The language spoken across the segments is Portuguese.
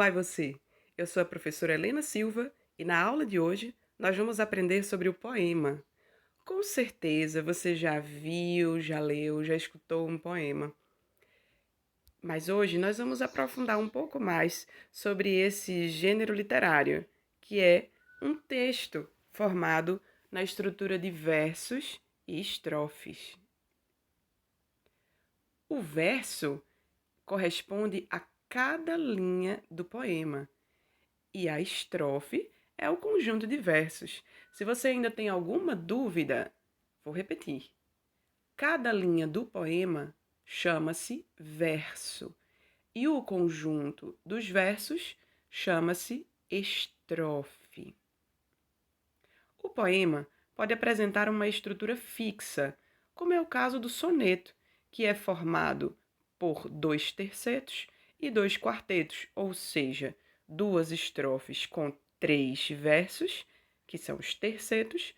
vai você? Eu sou a professora Helena Silva e na aula de hoje nós vamos aprender sobre o poema. Com certeza você já viu, já leu, já escutou um poema. Mas hoje nós vamos aprofundar um pouco mais sobre esse gênero literário, que é um texto formado na estrutura de versos e estrofes. O verso corresponde a cada linha do poema. E a estrofe é o conjunto de versos. Se você ainda tem alguma dúvida, vou repetir. Cada linha do poema chama-se verso e o conjunto dos versos chama-se estrofe. O poema pode apresentar uma estrutura fixa, como é o caso do soneto, que é formado por 2 tercetos e 2 quartetos, ou seja, 2 estrofes com 3 versos, que são os tercetos,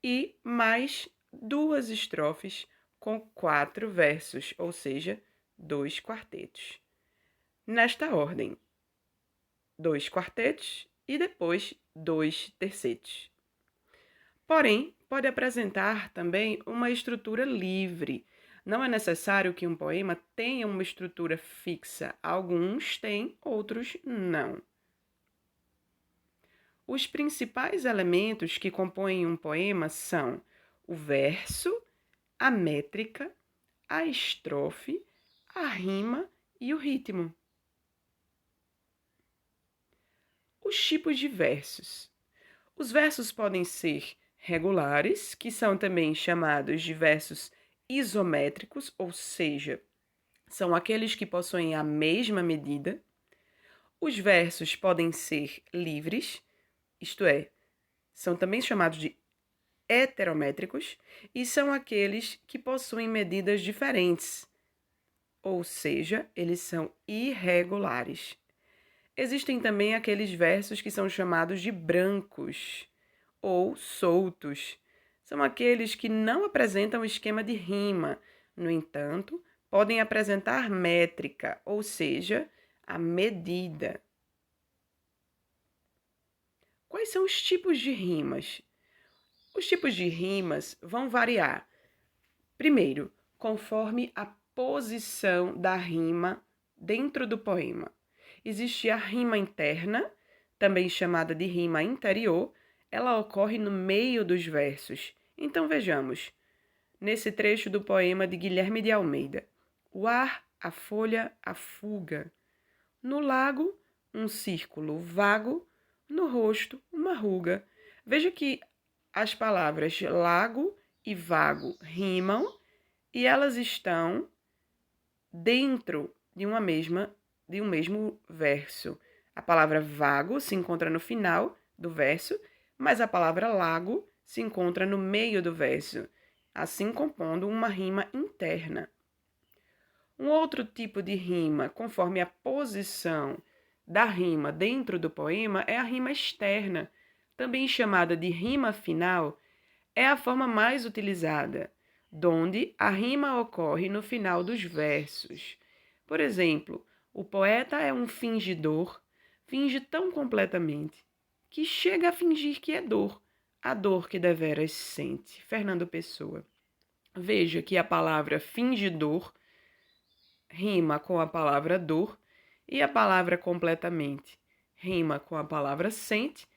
e mais 2 estrofes com 4 versos, ou seja, 2 quartetos. Nesta ordem, 2 quartetos e depois 2 tercetos. Porém, pode apresentar também uma estrutura livre. Não é necessário que um poema tenha uma estrutura fixa. Alguns têm, outros não. Os principais elementos que compõem um poema são o verso, a métrica, a estrofe, a rima e o ritmo. Os tipos de versos. Os versos podem ser regulares, que são também chamados de versos isométricos, ou seja, são aqueles que possuem a mesma medida. Os versos podem ser livres, isto é, são também chamados de heterométricos, e são aqueles que possuem medidas diferentes, ou seja, eles são irregulares. Existem também aqueles versos que são chamados de brancos ou soltos. São aqueles que não apresentam esquema de rima, no entanto, podem apresentar métrica, ou seja, a medida. Quais são os tipos de rimas? Os tipos de rimas vão variar. Primeiro, conforme a posição da rima dentro do poema. Existe a rima interna, também chamada de rima interior, ela ocorre no meio dos versos. Então vejamos, nesse trecho do poema de Guilherme de Almeida: o ar, a folha, a fuga. No lago, um círculo vago, no rosto, uma ruga. Veja que as palavras lago e vago rimam e elas estão dentro de um mesmo verso. A palavra vago se encontra no final do verso, mas a palavra lago se encontra no meio do verso, assim compondo uma rima interna. Um outro tipo de rima, conforme a posição da rima dentro do poema, é a rima externa, também chamada de rima final, é a forma mais utilizada, donde a rima ocorre no final dos versos. Por exemplo, o poeta é um fingidor, finge tão completamente, que chega a fingir que é dor, a dor que deveras sente. Fernando Pessoa. Veja que a palavra fingidor rima com a palavra dor e a palavra completamente rima com a palavra sente,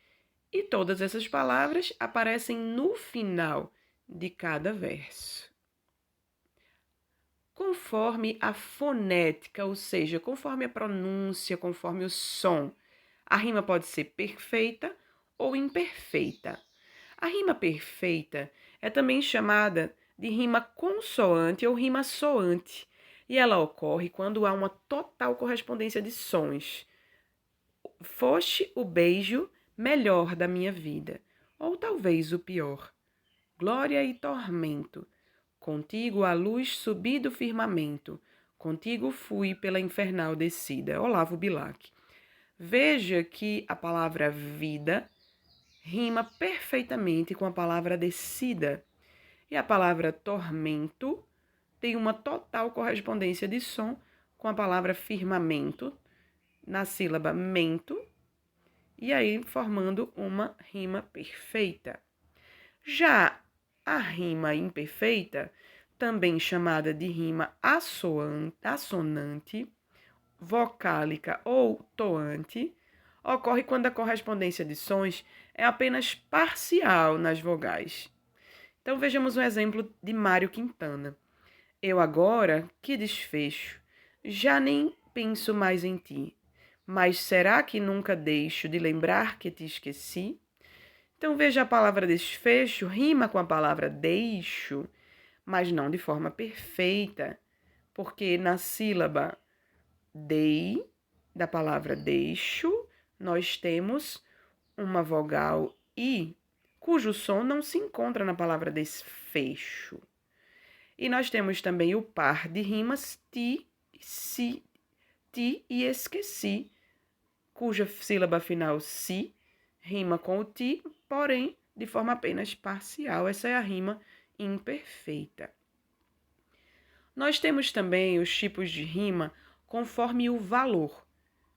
e todas essas palavras aparecem no final de cada verso. Conforme a fonética, ou seja, conforme a pronúncia, conforme o som, a rima pode ser perfeita ou imperfeita. A rima perfeita é também chamada de rima consoante ou rima soante, e ela ocorre quando há uma total correspondência de sons. Foste o beijo melhor da minha vida, ou talvez o pior. Glória e tormento. Contigo a luz subi do firmamento. Contigo fui pela infernal descida. Olavo Bilac. Veja que a palavra vida rima perfeitamente com a palavra descida. E a palavra tormento tem uma total correspondência de som com a palavra firmamento, na sílaba mento, e aí formando uma rima perfeita. Já a rima imperfeita, também chamada de rima assonante, vocálica ou toante, ocorre quando a correspondência de sons é apenas parcial nas vogais. Então vejamos um exemplo de Mário Quintana. Eu agora, que desfecho, já nem penso mais em ti, mas será que nunca deixo de lembrar que te esqueci? Então veja, a palavra desfecho rima com a palavra deixo, mas não de forma perfeita, porque na sílaba dei, da palavra deixo, nós temos uma vogal I, cujo som não se encontra na palavra desfecho. E nós temos também o par de rimas ti, si, ti e esqueci, cuja sílaba final si rima com o ti, porém de forma apenas parcial. Essa é a rima imperfeita. Nós temos também os tipos de rima conforme o valor.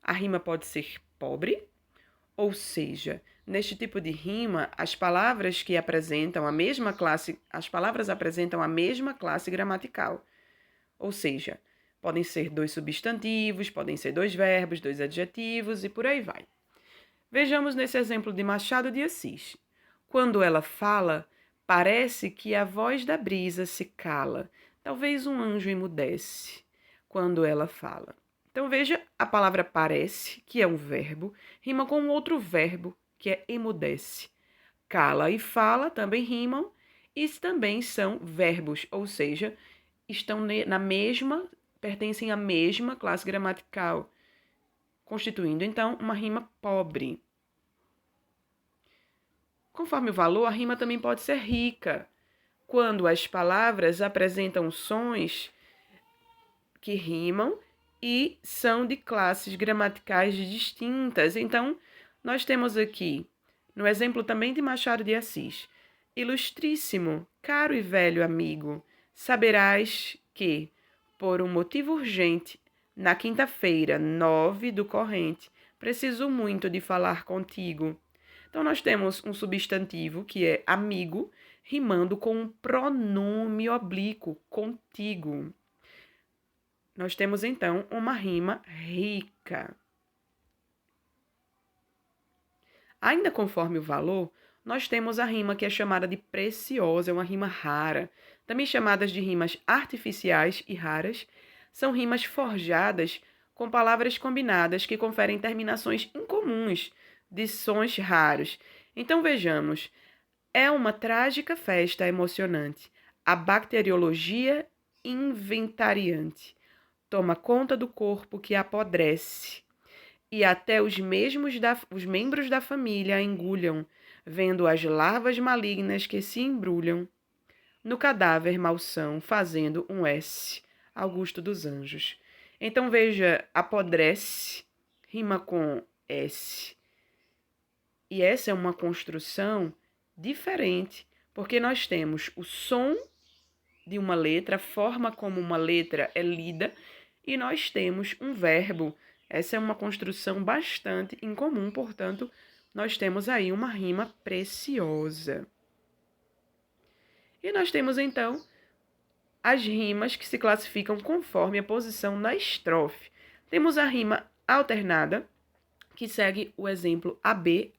A rima pode ser pobre, ou seja, neste tipo de rima, as palavras apresentam a mesma classe gramatical. Ou seja, podem ser 2 substantivos, podem ser 2 verbos, 2 adjetivos e por aí vai. Vejamos nesse exemplo de Machado de Assis. Quando ela fala, parece que a voz da brisa se cala. Talvez um anjo emudece quando ela fala. Então veja, a palavra parece, que é um verbo, rima com um outro verbo, que é emudece. Cala e fala também rimam e também são verbos, ou seja, pertencem à mesma classe gramatical, constituindo então uma rima pobre. Conforme o valor, a rima também pode ser rica, quando as palavras apresentam sons que rimam e são de classes gramaticais distintas. Então, nós temos aqui, no exemplo também de Machado de Assis, ilustríssimo, caro e velho amigo, saberás que, por um motivo urgente, na quinta-feira, 9 do corrente, preciso muito de falar contigo. Então, nós temos um substantivo, que é amigo, rimando com um pronome oblíquo, contigo. Nós temos, então, uma rima rica. Ainda conforme o valor, nós temos a rima que é chamada de preciosa, é uma rima rara. Também chamadas de rimas artificiais e raras, são rimas forjadas com palavras combinadas que conferem terminações incomuns, de sons raros. Então vejamos, é uma trágica festa emocionante, a bacteriologia inventariante toma conta do corpo que apodrece, e até os membros da família engulham, vendo as larvas malignas que se embrulham no cadáver malsão, fazendo um S, Augusto dos Anjos. Então veja, apodrece, rima com S. E essa é uma construção diferente, porque nós temos o som de uma letra, a forma como uma letra é lida, e nós temos um verbo. Essa é uma construção bastante incomum, portanto, nós temos aí uma rima preciosa. E nós temos, então, as rimas que se classificam conforme a posição na estrofe. Temos a rima alternada, que segue o exemplo AB.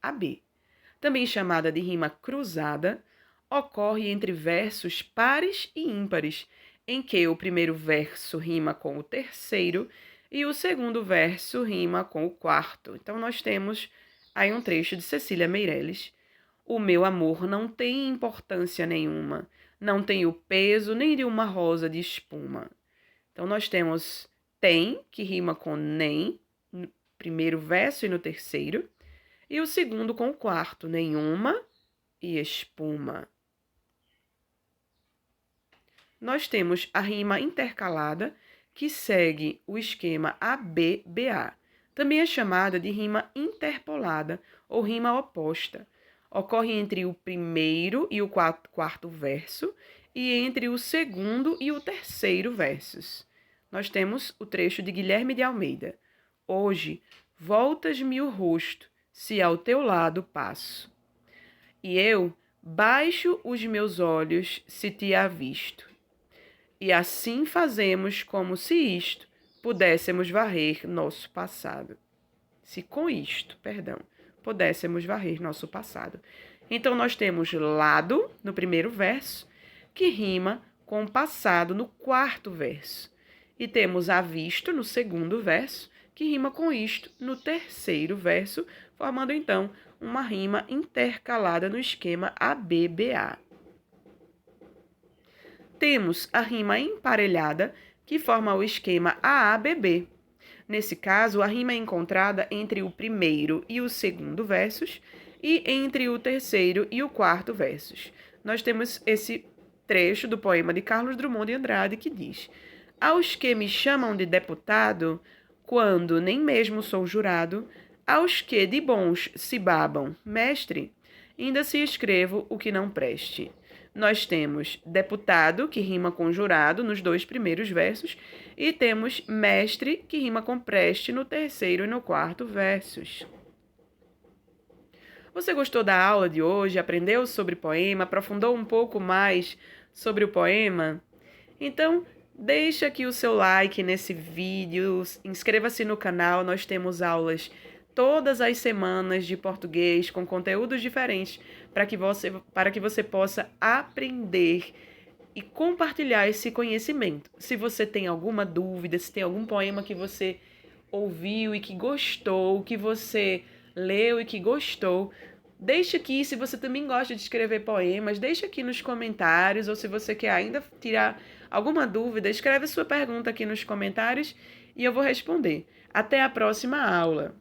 Também chamada de rima cruzada, ocorre entre versos pares e ímpares, em que o primeiro verso rima com o terceiro e o segundo verso rima com o quarto. Então, nós temos aí um trecho de Cecília Meirelles. O meu amor não tem importância nenhuma, não tem o peso nem de uma rosa de espuma. Então, nós temos tem, que rima com nem, no primeiro verso e no terceiro, e o segundo com o quarto, nenhuma e espuma. Nós temos a rima intercalada, que segue o esquema AB-BA. Também é chamada de rima interpolada ou rima oposta. Ocorre entre o primeiro e o quarto verso e entre o segundo e o terceiro versos. Nós temos o trecho de Guilherme de Almeida. Hoje, voltas-me o rosto, se ao teu lado passo. E eu baixo os meus olhos, se te avisto. E assim fazemos como se isto pudéssemos varrer nosso passado. Se com isto, perdão, pudéssemos varrer nosso passado. Então, nós temos lado, no primeiro verso, que rima com passado no quarto verso. E temos avisto, no segundo verso, que rima com isto no terceiro verso, formando, então, uma rima intercalada no esquema ABBA. Temos a rima emparelhada, que forma o esquema AABB. Nesse caso, a rima é encontrada entre o primeiro e o segundo versos e entre o terceiro e o quarto versos. Nós temos esse trecho do poema de Carlos Drummond de Andrade que diz: aos que me chamam de deputado, quando nem mesmo sou jurado, aos que de bons se babam, mestre, ainda se escrevo o que não preste. Nós temos deputado, que rima com jurado, nos dois primeiros versos, e temos mestre, que rima com preste, no terceiro e no quarto versos. Você gostou da aula de hoje? Aprendeu sobre poema? Aprofundou um pouco mais sobre o poema? Então, deixa aqui o seu like nesse vídeo, inscreva-se no canal, nós temos aulas todas as semanas de português com conteúdos diferentes para que você possa aprender e compartilhar esse conhecimento. Se você tem alguma dúvida, se tem algum poema que você ouviu e que gostou, que você leu e que gostou, deixa aqui. Se você também gosta de escrever poemas, deixa aqui nos comentários, ou se você quer ainda tirar alguma dúvida, escreve a sua pergunta aqui nos comentários e eu vou responder. Até a próxima aula!